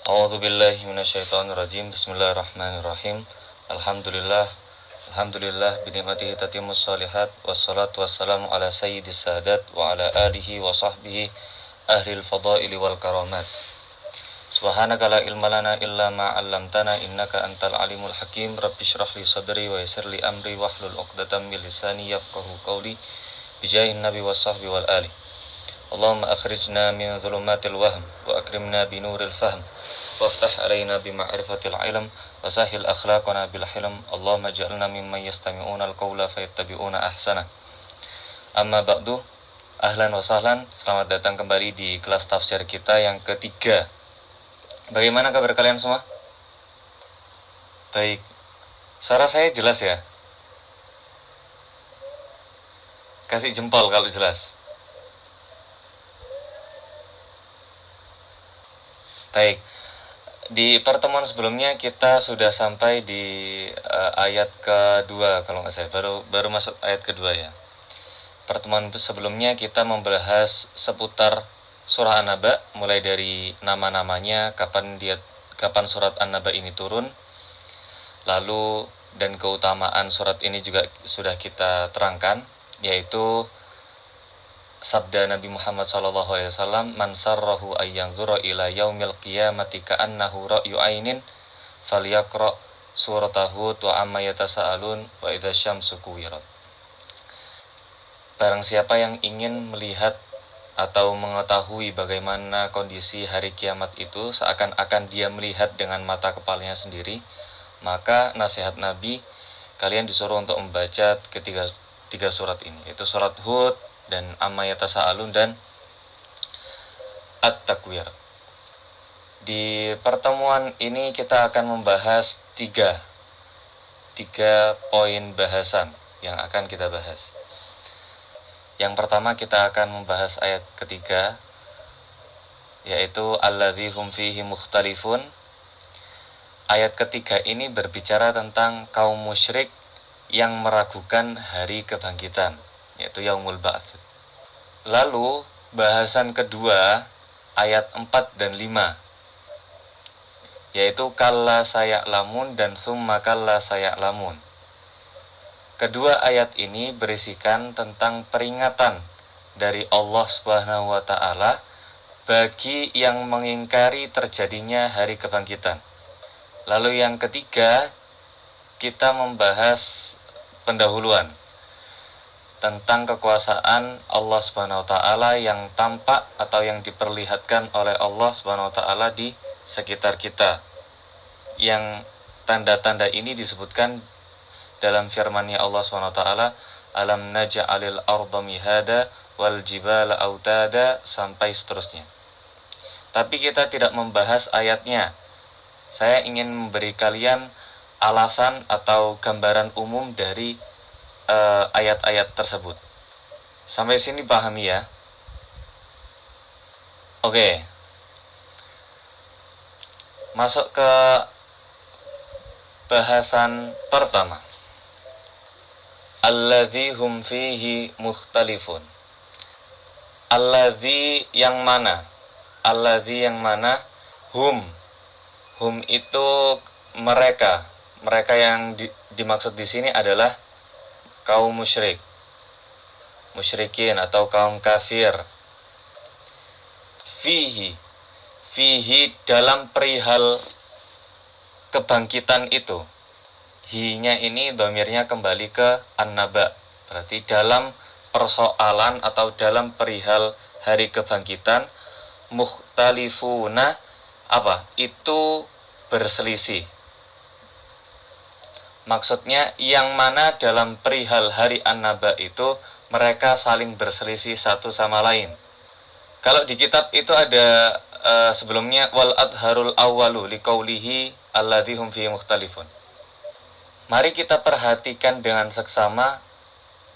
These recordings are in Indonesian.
A'udzu billahi minasyaitonir rajim. Bismillahirrahmanirrahim. Alhamdulillah. Alhamdulillah bi ni'matihi tatimmus shalihat wassalatu wassalamu ala sayyidis sadat wa ala alihi wa sahbihi ahlil fadaili wal karamat. Subhanaka la ilma lana illa ma 'allamtana innaka antal alimul hakim. Rabbi shrah li sadri wa yassir li amri wahlul 'uqdatam min lisani yafqahu qawli. Bijahin nabi wa sahbi wal ali. Allahumma akhrijna min dhulumatil wahm wa akrimna bi nuril fahm waftah alaina bi ma'rifatil ilm wa sahil akhlaqana bil hilm. Allahumma ja'alna mimman yastami'una al-qawla fayattabi'una ahsana. Amma ba'du. Ahlan wa sahlan. Selamat datang kembali di kelas tafsir kita yang ketiga. Bagaimana kabar kalian semua? Baik. Suara saya jelas ya? Kasih jempol kalau jelas. Baik, di pertemuan sebelumnya kita sudah sampai di ayat kedua kalau nggak salah, baru masuk ayat kedua ya. Pertemuan sebelumnya kita membahas seputar surah An-Naba, mulai dari nama-namanya, kapan surat An-Naba ini turun, lalu dan keutamaan surat ini juga sudah kita terangkan, yaitu sabda Nabi Muhammad SAW, man sarrahu ayyanzura ila yaumil qiyamati ka'annahu ra'yu ainin falyaqra suratahu wa amma yatasaalun wa idza syamsu kuwirat. Barang siapa yang ingin melihat atau mengetahui bagaimana kondisi hari kiamat itu seakan-akan dia melihat dengan mata kepalanya sendiri, maka nasihat Nabi, kalian disuruh untuk membaca tiga surat ini, yaitu surat Hud dan amma yatasaalun dan At-Takwir. Di pertemuan ini kita akan membahas tiga poin bahasan yang akan kita bahas. Yang pertama kita akan membahas ayat ketiga, yaitu allazi hum fihi mukhtalifun. Ayat ketiga ini berbicara tentang kaum musyrik yang meragukan hari kebangkitan, yaitu yaumul ba'ts. Lalu bahasan kedua ayat 4 dan 5, yaitu kalla saya'lamun dan summa kalla saya'lamun. Kedua ayat ini berisikan tentang peringatan dari Allah Subhanahu wa taala bagi yang mengingkari terjadinya hari kebangkitan. Lalu yang ketiga kita membahas pendahuluan tentang kekuasaan Allah Subhanahu wa taala yang tampak atau yang diperlihatkan oleh Allah Subhanahu wa taala di sekitar kita. Yang tanda-tanda ini disebutkan dalam firman-Nya Allah Subhanahu wa taala, alam naj'alil arda mihada wal jibala autada, sampai seterusnya. Tapi kita tidak membahas ayatnya. Saya ingin memberi kalian alasan atau gambaran umum dari ayat-ayat tersebut. Sampai sini pahami ya? Oke. Masuk ke bahasan pertama. Alladzi hum fihi mukhtalifun. Alladzi yang mana? Alladzi yang mana? Hum. Hum itu mereka. Mereka yang dimaksud di sini adalah kaum musyrik, musyrikin atau kaum kafir. Fihi dalam perihal kebangkitan itu. Hi-nya ini dhamirnya kembali ke An-Naba. Berarti dalam persoalan atau dalam perihal hari kebangkitan, mukhtalifuna apa? Itu berselisih. Maksudnya yang mana dalam perihal hari An-Naba itu mereka saling berselisih satu sama lain. Kalau di kitab itu ada sebelumnya wal adharul awwalu liqaulihi alladzi hum fihi mukhtalifun. Mari kita perhatikan dengan seksama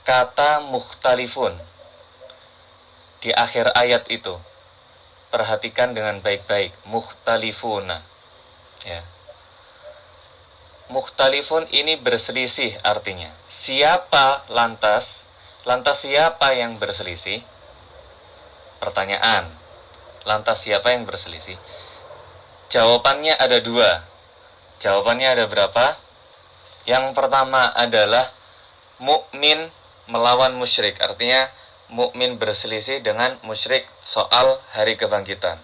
kata mukhtalifun di akhir ayat itu. Perhatikan dengan baik-baik, mukhtalifuna. Ya. Mukhtalifun ini berselisih artinya. Siapa lantas siapa yang berselisih? Pertanyaan. Lantas siapa yang berselisih? Jawabannya ada dua. Jawabannya ada berapa? Yang pertama adalah mukmin melawan musyrik. Artinya mukmin berselisih dengan musyrik soal hari kebangkitan.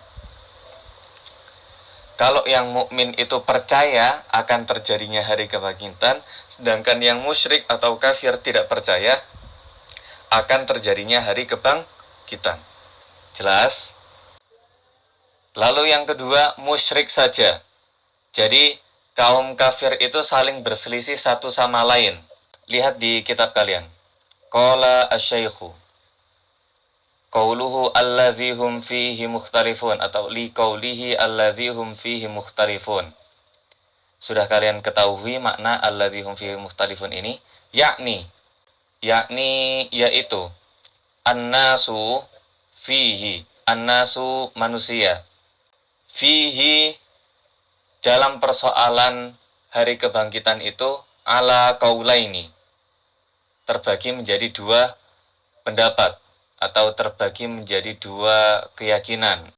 Kalau yang mukmin itu percaya akan terjadinya hari kebangkitan, sedangkan yang musyrik atau kafir tidak percaya akan terjadinya hari kebangkitan. Jelas? Lalu yang kedua, musyrik saja. Jadi kaum kafir itu saling berselisih satu sama lain. Lihat di kitab kalian. Qala asy-syaikhu qauluhu allazi hum fihi mukhtalifun, atau li qaulihi allazi hum fihi mukhtalifun. Sudah kalian ketahui makna allazi hum fihi mukhtalifun ini? Yakni yaitu annasu fihi, annasu manusia, fihi dalam persoalan hari kebangkitan itu ala qaulaini, terbagi menjadi dua pendapat atau terbagi menjadi dua keyakinan.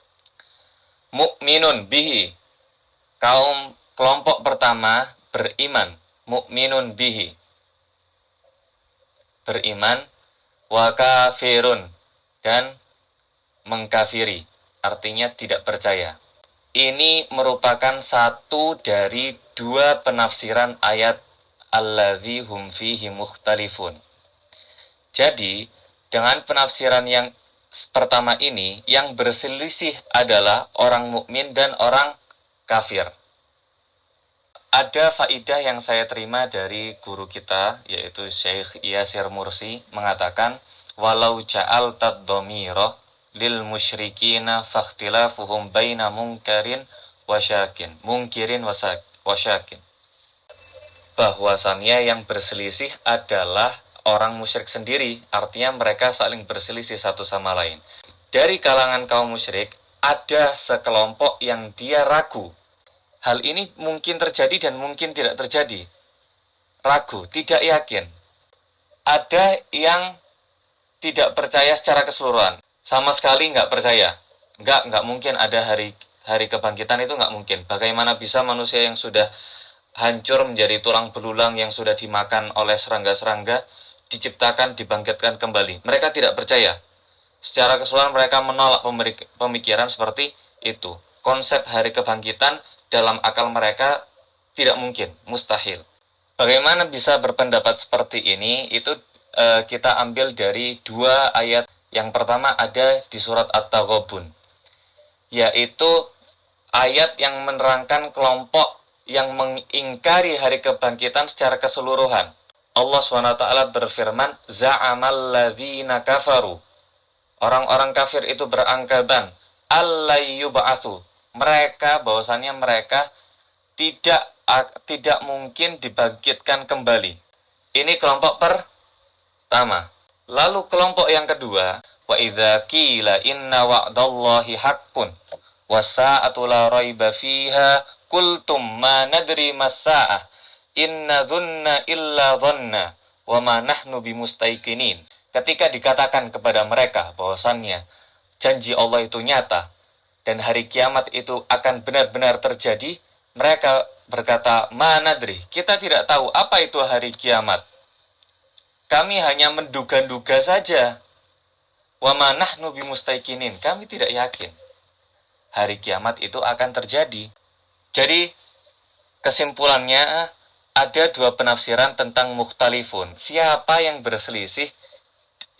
Mukminun bihi, kelompok pertama beriman, mukminun bihi, beriman, wa kafirun, dan mengkafiri, artinya tidak percaya. Ini merupakan satu dari dua penafsiran ayat allazi hum fihi mukhtalifun. Jadi, dengan penafsiran yang pertama ini, yang berselisih adalah orang mukmin dan orang kafir. Ada faidah yang saya terima dari guru kita, yaitu Syekh Yasir Mursi, mengatakan, walau ja'altad dhamirah lil musyrikina fakhtilafuhum baina munkirin wasyakin. Bahwasannya yang berselisih adalah orang musyrik sendiri, artinya mereka saling berselisih satu sama lain. Dari kalangan kaum musyrik, ada sekelompok yang dia ragu. Hal ini mungkin terjadi dan mungkin tidak terjadi. Ragu, tidak yakin. Ada yang tidak percaya secara keseluruhan. Sama sekali nggak percaya. Nggak mungkin ada hari kebangkitan, itu nggak mungkin. Bagaimana bisa manusia yang sudah hancur menjadi tulang belulang, yang sudah dimakan oleh serangga-serangga, diciptakan, dibangkitkan kembali? Mereka tidak percaya. Secara keseluruhan mereka menolak pemikiran seperti itu. Konsep hari kebangkitan dalam akal mereka tidak mungkin, mustahil. Bagaimana bisa berpendapat seperti ini? Itu kita ambil dari dua ayat. Yang pertama ada di surat At-Taghabun, yaitu ayat yang menerangkan kelompok yang mengingkari hari kebangkitan secara keseluruhan. Allah SWT berfirman, za'amal ladzina kafaru, orang-orang kafir itu beranggapan, allai yub'atsu, bahwasannya mereka tidak mungkin dibangkitkan kembali. Ini kelompok pertama. Lalu kelompok yang kedua, wa idza qila inna wa'dallahi haqqun was-sa'atu la raiba fiha qultum ma nadri mas-sa'ah inna dhunna illa dhanna wa ma nahnu bimustaiqinin. Ketika dikatakan kepada mereka bahwasannya janji Allah itu nyata dan hari kiamat itu akan benar-benar terjadi, mereka berkata, ma nadri, kita tidak tahu apa itu hari kiamat. Kami hanya menduga-duga saja. Wa ma nahnu bimustaiqinin, kami tidak yakin hari kiamat itu akan terjadi. Jadi kesimpulannya ada dua penafsiran tentang mukhtalifun. Siapa yang berselisih,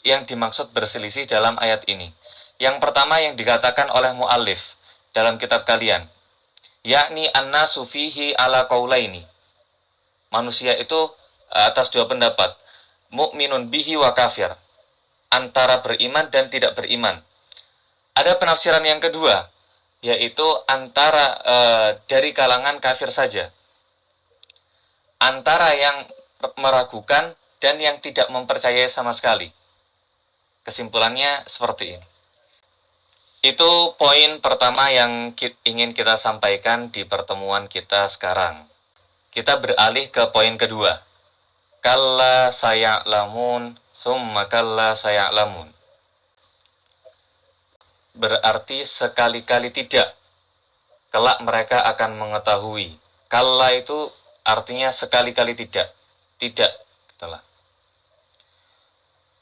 yang dimaksud berselisih dalam ayat ini? Yang pertama yang dikatakan oleh muallif dalam kitab kalian, yakni annasu fihi ala qaulaini. Manusia itu atas dua pendapat, mukminun bihi wa kafir, antara beriman dan tidak beriman. Ada penafsiran yang kedua, yaitu antara dari kalangan kafir saja, antara yang meragukan dan yang tidak mempercayai sama sekali. Kesimpulannya seperti ini. Itu poin pertama yang ingin kita sampaikan di pertemuan kita sekarang. Kita beralih ke poin kedua. Kalla saya'lamun, summa kalla saya'lamun. Berarti sekali-kali tidak. kelak mereka akan mengetahui. Kalla itu artinya sekali-kali tidak. Tidak. Itulah.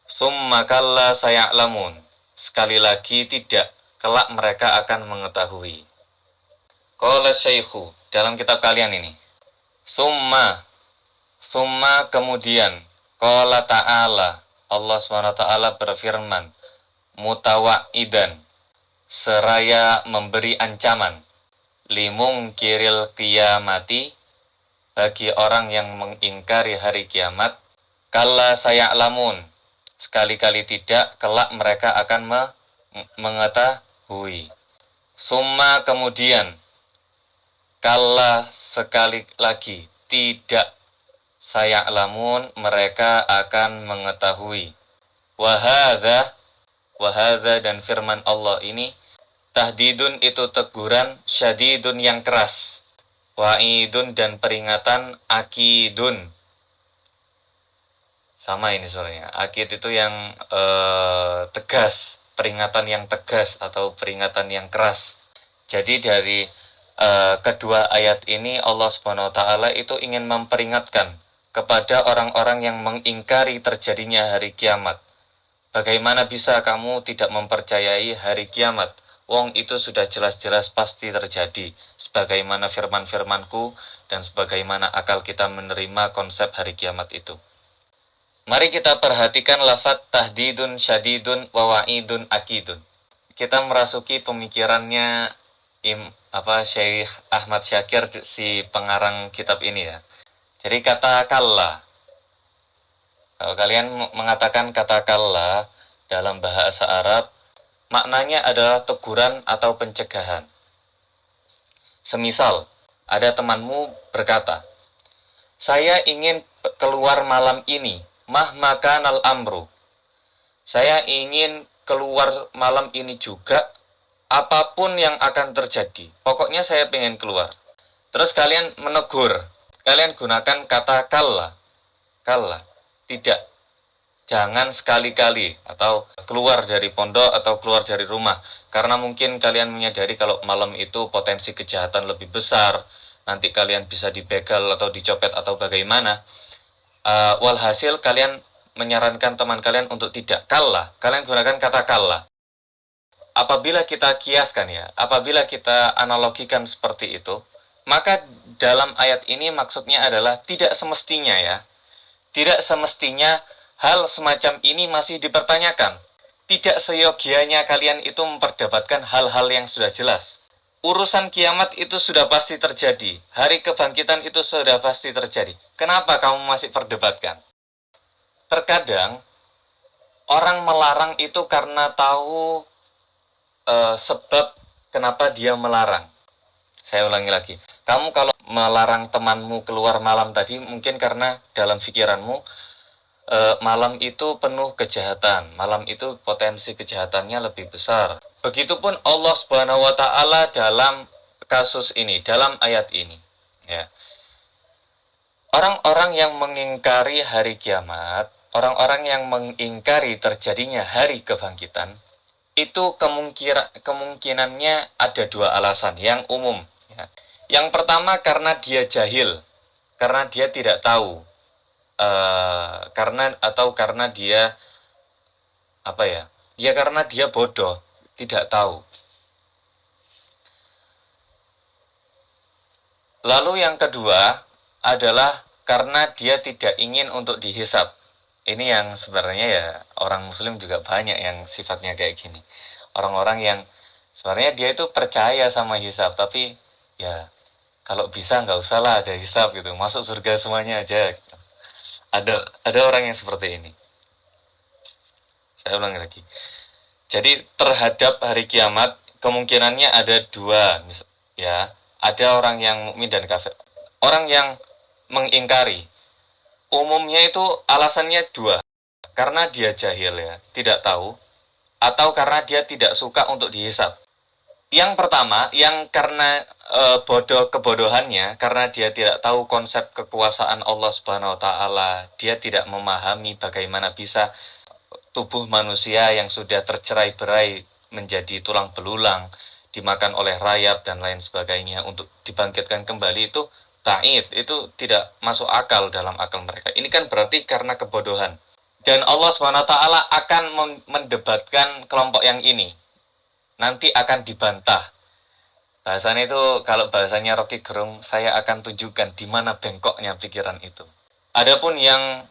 Summa kalla saya'lamun. Sekali lagi tidak. Kelak mereka akan mengetahui. Qala syaikhu. Dalam kitab kalian ini. Summa. Summa kemudian. Qala ta'ala. Allah SWT berfirman. Mutawa'idan. Seraya memberi ancaman. Limungkiril qiyamati. Bagi orang yang mengingkari hari kiamat. Kalla saya'lamun. Sekali-kali tidak, kelak mereka akan mengetahui. Summa kemudian. Kalla sekali lagi. Tidak. Saya'lamun mereka akan mengetahui. Wahadha dan firman Allah ini. Tahdidun itu teguran. Syadidun yang keras. Wa'idun dan peringatan. Akidun. Sama ini suaranya. Akid itu yang tegas. Peringatan yang tegas atau peringatan yang keras. Jadi dari kedua ayat ini Allah SWT itu ingin memperingatkan kepada orang-orang yang mengingkari terjadinya hari kiamat. Bagaimana bisa kamu tidak mempercayai hari kiamat? Wong itu sudah jelas-jelas pasti terjadi, sebagaimana firman-firmanku dan sebagaimana akal kita menerima konsep hari kiamat itu. Mari kita perhatikan lafadz tahdidun, syadidun, wawa'idun, akidun. Kita merasuki pemikirannya Syekh Ahmad Syakir, si pengarang kitab ini ya. Jadi kata kalla. Kalau kalian mengatakan kata kalla dalam bahasa Arab, maknanya adalah teguran atau pencegahan. Semisal, ada temanmu berkata, saya ingin keluar malam ini, mahmakanal amru. Saya ingin keluar malam ini juga, apapun yang akan terjadi. Pokoknya saya pengen keluar. Terus kalian menegur. Kalian gunakan kata kalla. Kalla. Tidak. Jangan sekali-kali atau keluar dari pondok atau keluar dari rumah. Karena mungkin kalian menyadari kalau malam itu potensi kejahatan lebih besar. Nanti kalian bisa dibegal atau dicopet atau bagaimana. Walhasil kalian menyarankan teman kalian untuk tidak. Kalla. Kalian gunakan kata kalla. Apabila kita kiaskan ya, apabila kita analogikan seperti itu, maka dalam ayat ini maksudnya adalah tidak semestinya ya. Tidak semestinya hal semacam ini masih dipertanyakan. Tidak seyogianya kalian itu memperdebatkan hal-hal yang sudah jelas. Urusan kiamat itu sudah pasti terjadi. Hari kebangkitan itu sudah pasti terjadi. Kenapa kamu masih perdebatkan? Terkadang, orang melarang itu karena tahu sebab kenapa dia melarang. Saya ulangi lagi. Kamu kalau melarang temanmu keluar malam tadi, mungkin karena dalam pikiranmu, malam itu penuh kejahatan. Malam itu potensi kejahatannya lebih besar. Begitupun Allah Subhanahu wa taala dalam kasus ini, dalam ayat ini, ya. Orang-orang yang mengingkari hari kiamat, orang-orang yang mengingkari terjadinya hari kebangkitan, itu kemungkinannya ada dua alasan yang umum, ya. Yang pertama karena dia jahil, karena dia tidak tahu. Karena dia karena dia bodoh, tidak tahu. Lalu yang kedua adalah karena dia tidak ingin untuk dihisab. Ini yang sebenarnya ya orang muslim juga banyak yang sifatnya kayak gini. Orang-orang yang sebenarnya dia itu percaya sama hisab, tapi ya kalau bisa nggak usah lah ada hisab gitu, masuk surga semuanya aja gitu. Ada orang yang seperti ini. Saya ulangi lagi. Jadi terhadap hari kiamat kemungkinannya ada dua, ya. Ada orang yang mukmin dan kafir. Orang yang mengingkari umumnya itu alasannya dua. Karena dia jahil ya, tidak tahu, atau karena dia tidak suka untuk dihisab. Yang pertama, yang karena kebodohannya, karena dia tidak tahu konsep kekuasaan Allah Subhanahu wa taala, dia tidak memahami bagaimana bisa tubuh manusia yang sudah tercerai-berai menjadi tulang belulang, dimakan oleh rayap dan lain sebagainya untuk dibangkitkan kembali, itu ba'id, itu tidak masuk akal dalam akal mereka. Ini kan berarti karena kebodohan. Dan Allah SWT akan mendebatkan kelompok yang ini. Nanti akan dibantah. Bahasanya itu, kalau bahasanya Rocky Gerung, saya akan tunjukkan di mana bengkoknya pikiran itu. Adapun yang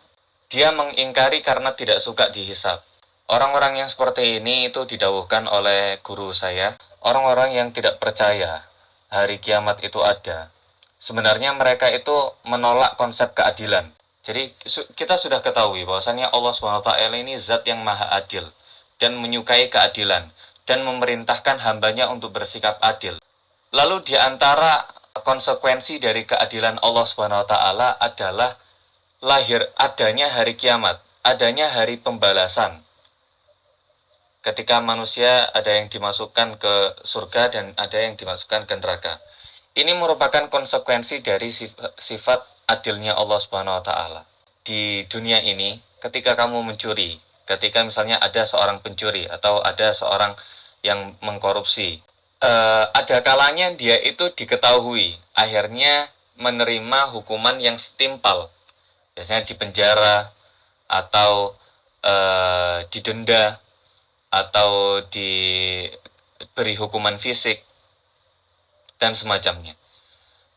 dia mengingkari karena tidak suka dihisab. Orang-orang yang seperti ini itu didawuhkan oleh guru saya, orang-orang yang tidak percaya hari kiamat itu ada. Sebenarnya mereka itu menolak konsep keadilan. Jadi kita sudah ketahui bahwasannya Allah SWT ini zat yang maha adil dan menyukai keadilan dan memerintahkan hambanya untuk bersikap adil. Lalu di antara konsekuensi dari keadilan Allah SWT adalah adanya hari kiamat, adanya hari pembalasan. Ketika manusia ada yang dimasukkan ke surga dan ada yang dimasukkan ke neraka. Ini merupakan konsekuensi dari sifat adilnya Allah Subhanahu wa taala. Di dunia ini, ketika kamu mencuri, ketika misalnya ada seorang pencuri atau ada seorang yang mengkorupsi, ada kalanya dia itu diketahui, akhirnya menerima hukuman yang setimpal. Biasanya di penjara atau didenda atau diberi hukuman fisik dan semacamnya.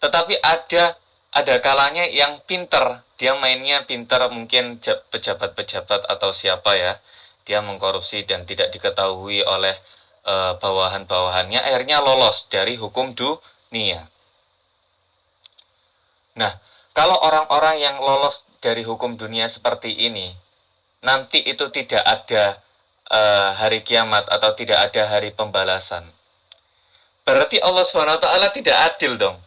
Tetapi ada kalanya yang pinter, dia mainnya pinter, mungkin pejabat-pejabat atau siapa ya, dia mengkorupsi dan tidak diketahui oleh bawahan-bawahannya, akhirnya lolos dari hukum dunia. Nah, kalau orang-orang yang lolos dari hukum dunia seperti ini, nanti itu tidak ada hari kiamat atau tidak ada hari pembalasan. Berarti Allah SWT tidak adil dong.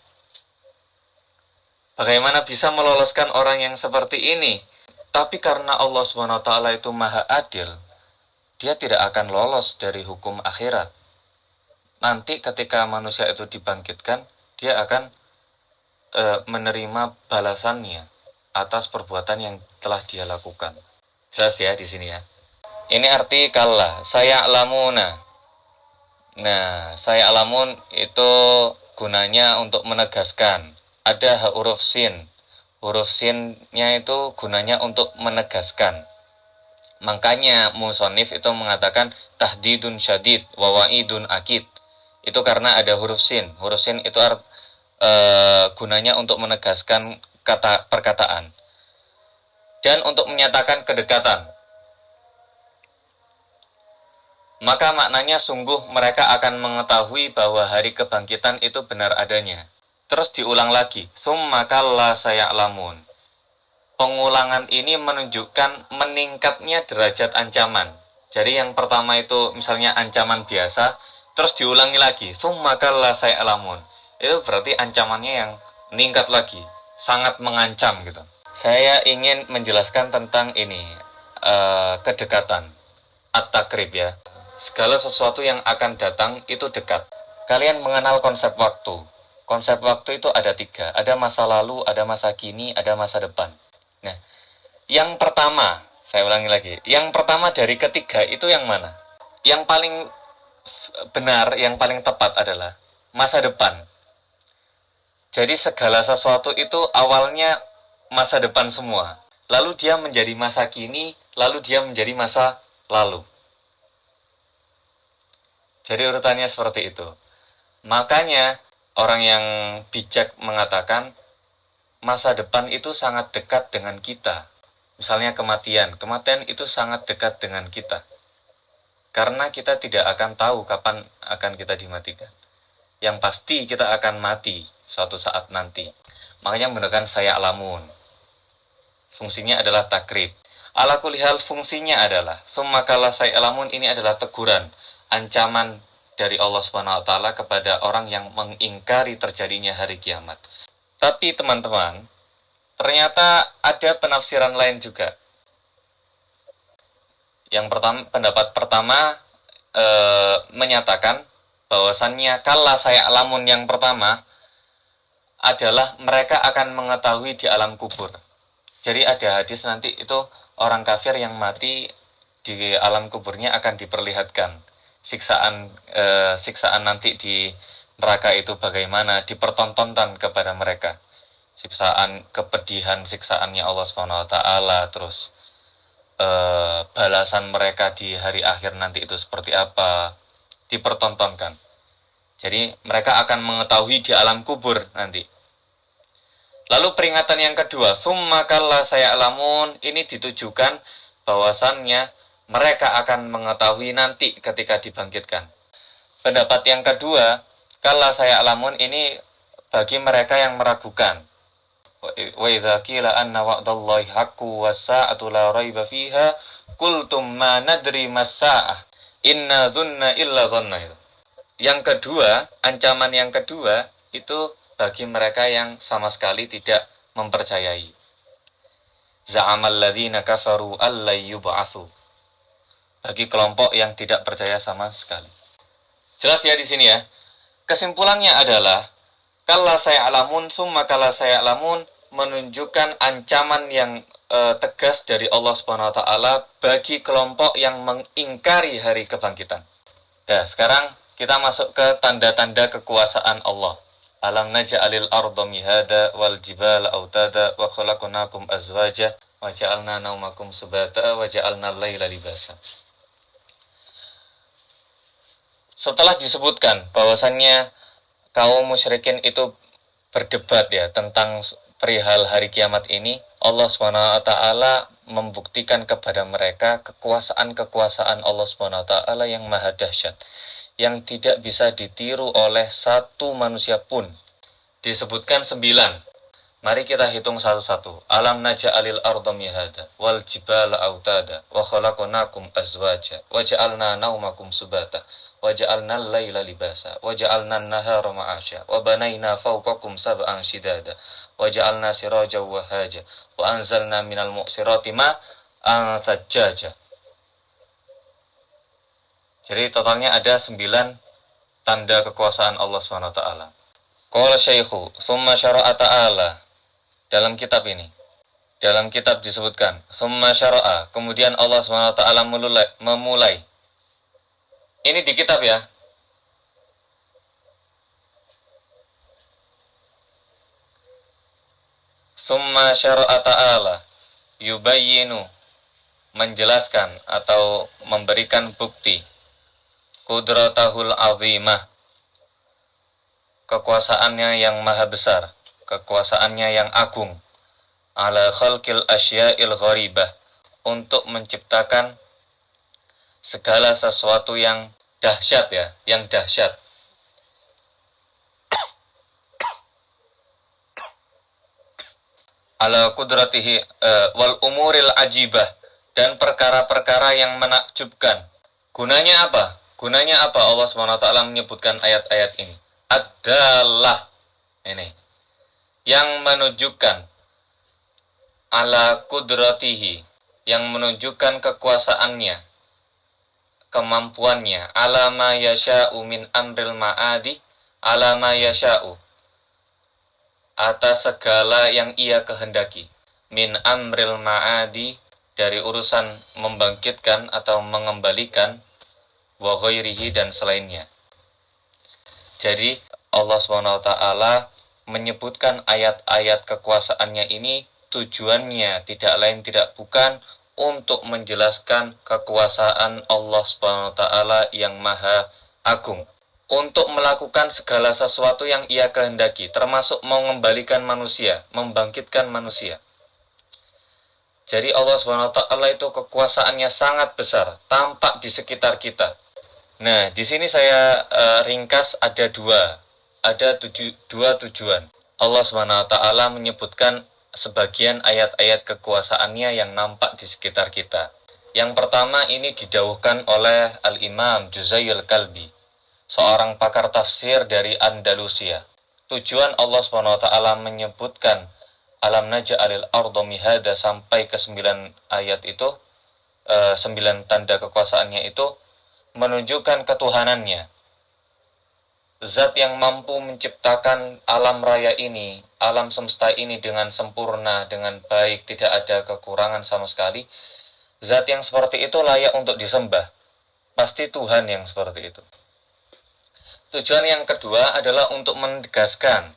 Bagaimana bisa meloloskan orang yang seperti ini? Tapi karena Allah SWT itu maha adil, dia tidak akan lolos dari hukum akhirat. Nanti ketika manusia itu dibangkitkan, dia akan menerima balasannya atas perbuatan yang telah dia lakukan. Jelas ya di sini ya. Ini arti kalla, saya'lamuna. Nah, saya'lamun itu gunanya untuk menegaskan. Ada huruf sin. Huruf sinnya itu gunanya untuk menegaskan. Makanya musonif itu mengatakan tahdidun syadid wa wa'idun akid. Itu karena ada huruf sin. Huruf sin itu gunanya untuk menegaskan perkataan dan untuk menyatakan kedekatan. Maka maknanya sungguh mereka akan mengetahui bahwa hari kebangkitan itu benar adanya. Terus diulang lagi, summa kalla saya'lamun. Pengulangan ini menunjukkan meningkatnya derajat ancaman. Jadi yang pertama itu misalnya ancaman biasa, terus diulangi lagi, summa kalla saya'lamun. Itu berarti ancamannya yang meningkat lagi, sangat mengancam gitu. Saya ingin menjelaskan tentang ini, kedekatan, at-takrib ya. Segala sesuatu yang akan datang itu dekat. Kalian mengenal konsep waktu. Konsep waktu itu ada 3. Ada masa lalu, ada masa kini, ada masa depan. Nah, yang pertama, saya ulangi lagi. Yang pertama dari ketiga itu yang mana? Yang paling benar, yang paling tepat adalah masa depan. Jadi segala sesuatu itu awalnya masa depan semua. Lalu dia menjadi masa kini, lalu dia menjadi masa lalu. Jadi urutannya seperti itu. Makanya orang yang bijak mengatakan masa depan itu sangat dekat dengan kita. Misalnya kematian. Kematian itu sangat dekat dengan kita. Karena kita tidak akan tahu kapan akan kita dimatikan. Yang pasti kita akan mati suatu saat nanti. Makanya menggunakan saya'lamun. Fungsinya adalah takrib. Ala kulli hal fungsinya adalah summa kalla saya'lamun, ini adalah teguran, ancaman dari Allah Subhanahu wa taala kepada orang yang mengingkari terjadinya hari kiamat. Tapi teman-teman, ternyata ada penafsiran lain juga. Yang pertama, pendapat pertama menyatakan bahwasannya kalla saya'lamun yang pertama adalah mereka akan mengetahui di alam kubur. Jadi ada hadis nanti itu orang kafir yang mati di alam kuburnya akan diperlihatkan siksaan nanti di neraka itu bagaimana, dipertontonkan kepada mereka. Siksaan, kepedihan siksaannya Allah Subhanahu wa taala, terus balasan mereka di hari akhir nanti itu seperti apa, dipertontonkan. Jadi mereka akan mengetahui di alam kubur nanti. Lalu peringatan yang kedua, summa kalla saya'lamun, ini ditujukan bahwasannya mereka akan mengetahui nanti ketika dibangkitkan. Pendapat yang kedua, kalla saya'lamun, ini bagi mereka yang meragukan. Wa idza qila anna wa'dallahi haqqun was-sa'atu la raiba fiha qultum ma nadri mas-sa'ah inna dhunna illa dhanna. Yang kedua, ancaman yang kedua itu bagi mereka yang sama sekali tidak mempercayai. Za'amal ladzina kafaru allai yub'atsu. Bagi kelompok yang tidak percaya sama sekali. Jelas ya di sini ya. Kesimpulannya adalah kalla saya'lamun summa kalla saya'lamun menunjukkan ancaman yang tegas dari Allah Subhanahu wa taala bagi kelompok yang mengingkari hari kebangkitan. Nah, sekarang kita masuk ke tanda-tanda kekuasaan Allah. Alam naj'alil arda mihada wal jibala autada wa khalaqnakum azwaja wa ja'alna naumakum subata wa ja'alna al-laila libasa. Setelah disebutkan bahwasannya kaum musyrikin itu berdebat ya tentang perihal hari kiamat ini, Allah Subhanahu wa taala membuktikan kepada mereka kekuasaan-kekuasaan Allah Subhanahu wa taala yang maha dahsyat, yang tidak bisa ditiru oleh satu manusia pun. Disebutkan 9. Mari kita hitung satu-satu. Alam naj'alil arda mihada wal jibala autada wa khalaqnakum azwaja wa ja'alna naumakum subata wa ja'alna al-laila libasa wa ja'alna an-nahara ma'asya wa banayna fawqakum sab'an shidada wa ja'alna sirajan wa haja wa anzalna minal mu'sirati ma'an thajjaja. Jadi totalnya ada 9 tanda kekuasaan Allah Subhanahu wa taala. Qala syaikhu summa syara'a ta'ala. Dalam kitab ini, dalam kitab disebutkan summa syara'a, kemudian Allah Subhanahu wa taala memulai. Ini di kitab ya. Summa syara'a ta'ala yubayyinu, menjelaskan atau memberikan bukti qudratahul azimah, kekuasaannya yang maha besar, kekuasaannya yang agung, ala khalqil asya'il gharibah, untuk menciptakan segala sesuatu yang dahsyat ya, yang dahsyat. Ala qudratihi wal umuril ajibah, dan perkara-perkara yang menakjubkan. Gunanya apa? Gunanya apa Allah SWT menyebutkan ayat-ayat ini? Adalah ini yang menunjukkan ala qudratihi, yang menunjukkan kekuasaannya, kemampuannya, ala ma yasha'u min amril ma'adi, ala ma yasha'u, atas segala yang ia kehendaki, min amril ma'adi, dari urusan membangkitkan atau mengembalikan, wa ghairihi, dan selainnya. Jadi Allah SWT menyebutkan ayat-ayat kekuasaannya ini tujuannya tidak lain tidak bukan untuk menjelaskan kekuasaan Allah SWT yang maha agung, untuk melakukan segala sesuatu yang ia kehendaki, termasuk mengembalikan manusia, membangkitkan manusia. Jadi Allah SWT itu kekuasaannya sangat besar, tampak di sekitar kita. Nah, di sini saya ringkas ada dua tujuan. Allah SWT menyebutkan sebagian ayat-ayat kekuasaannya yang nampak di sekitar kita. Yang pertama ini didawuhkan oleh Al-Imam Juzail Kalbi, seorang pakar tafsir dari Andalusia. Tujuan Allah SWT menyebutkan alam naj'alil arda mihada sampai ke 9 ayat itu, 9 tanda kekuasaannya itu menunjukkan ketuhanannya. Zat yang mampu menciptakan alam raya ini, alam semesta ini dengan sempurna, dengan baik, tidak ada kekurangan sama sekali. Zat yang seperti itu layak untuk disembah. pasti Tuhan yang seperti itu. Tujuan yang kedua adalah untuk menegaskan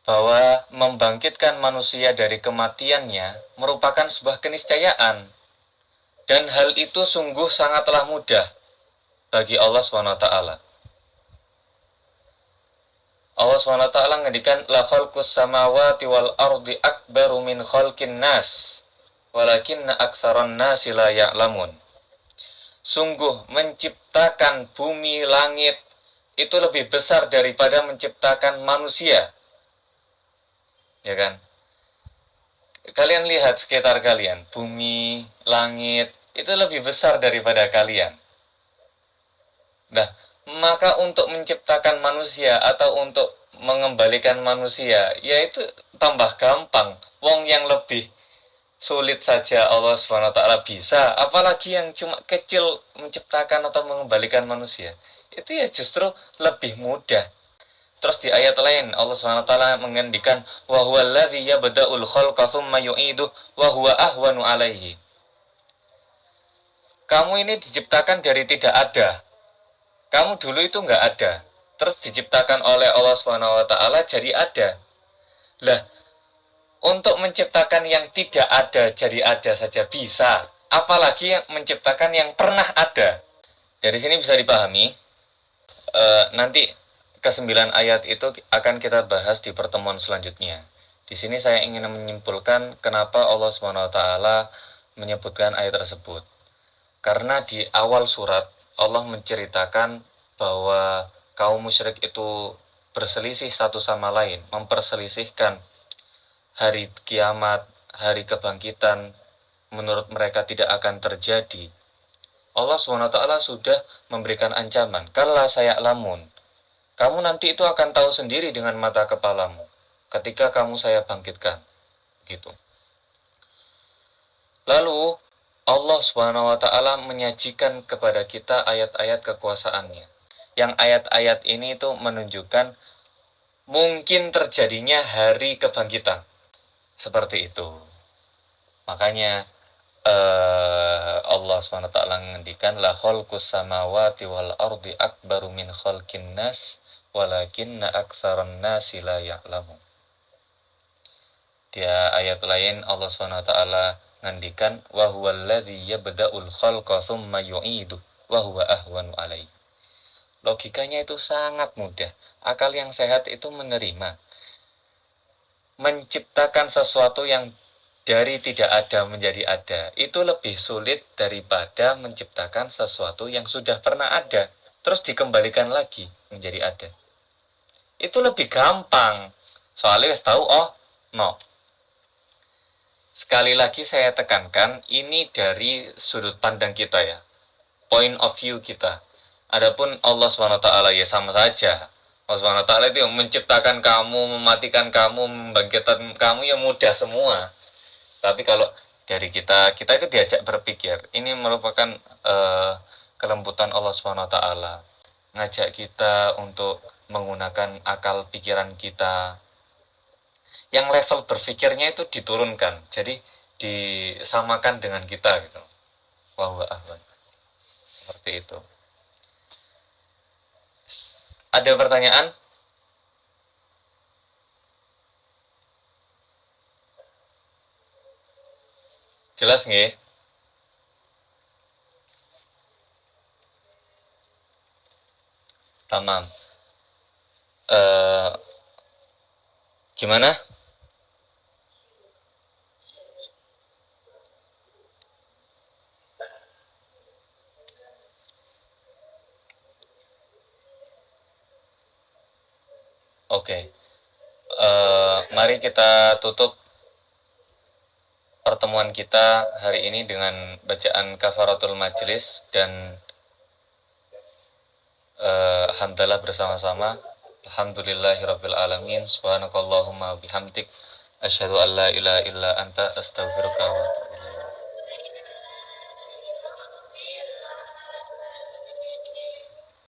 bahwa membangkitkan manusia dari kematiannya merupakan sebuah keniscayaan. Dan hal itu sungguh sangatlah mudah bagi Allah SWT. Allah SWT ngedikan la khalqus samawati wal ardi akbaru min khalqin nas walakinna aktsaran nasi la ya'lamun. Sungguh menciptakan bumi langit itu lebih besar daripada menciptakan manusia. Ya kan? Kalian lihat sekitar kalian, bumi, langit itu lebih besar daripada kalian. Nah, maka untuk menciptakan manusia atau untuk mengembalikan manusia, yaitu tambah gampang. Wong yang lebih sulit saja Allah SWT bisa, apalagi yang cuma kecil menciptakan atau mengembalikan manusia. Itu ya justru lebih mudah. Terus di ayat lain Allah SWT mengendikan wa huwallazi yabda'ul khalqa tsumma yu'iduh wa huwa ahwanu 'alaihi. Kamu ini diciptakan dari tidak ada. Kamu dulu itu nggak ada. Terus diciptakan oleh Allah SWT jadi ada. Lah, untuk menciptakan yang tidak ada jadi ada saja bisa. Apalagi yang menciptakan yang pernah ada. Dari sini bisa dipahami. Nanti ke-9 ayat itu akan kita bahas di pertemuan selanjutnya. Di sini saya ingin menyimpulkan kenapa Allah SWT menyebutkan ayat tersebut. Karena di awal surat Allah menceritakan bahwa kaum musyrik itu berselisih satu sama lain, memperselisihkan hari kiamat, hari kebangkitan, menurut mereka tidak akan terjadi. Allah SWT sudah memberikan ancaman, kalla saya'lamun. Kamu nanti itu akan tahu sendiri dengan mata kepalamu ketika kamu saya bangkitkan. Gitu. Lalu Allah SWT menyajikan kepada kita ayat-ayat kekuasaannya. Yang ayat-ayat ini itu menunjukkan mungkin terjadinya hari kebangkitan. Seperti itu. Makanya Allah SWT mengendikan la khalqus samawati wal ardi akbaru min khalqin nas walakinna aktsaran nasi la ya'lamun. Di ayat lain Allah SWT ngendikan wa huwallazi yabda'ul khalqa tsumma yu'idu wa huwa ahwanu 'alaihi. Logikanya itu sangat mudah. Akal yang sehat itu menerima. Menciptakan sesuatu yang dari tidak ada menjadi ada itu lebih sulit daripada menciptakan sesuatu yang sudah pernah ada terus dikembalikan lagi menjadi ada. Itu lebih gampang. Soalnya wis tahu no. Sekali lagi saya tekankan, ini dari sudut pandang kita ya. Point of view kita. Adapun Allah SWT ya sama saja. Allah SWT itu menciptakan kamu, mematikan kamu, membangkitkan kamu ya mudah semua. Tapi kalau dari kita itu diajak berpikir. Ini merupakan kelembutan Allah SWT. Ngajak kita untuk menggunakan akal pikiran kita. Yang level berpikirnya itu diturunkan. Jadi disamakan dengan kita gitu. Wah, seperti itu. Ada pertanyaan? Jelas nggih? Tamam. Gimana? Oke. Mari kita tutup pertemuan kita hari ini dengan bacaan kafaratul majlis dan hamdalah bersama-sama. Alhamdulillahirabbil alamin. Subhanakallahumma bihamdik asyhadu an la ilaha illa anta astaghfiruka wa atubu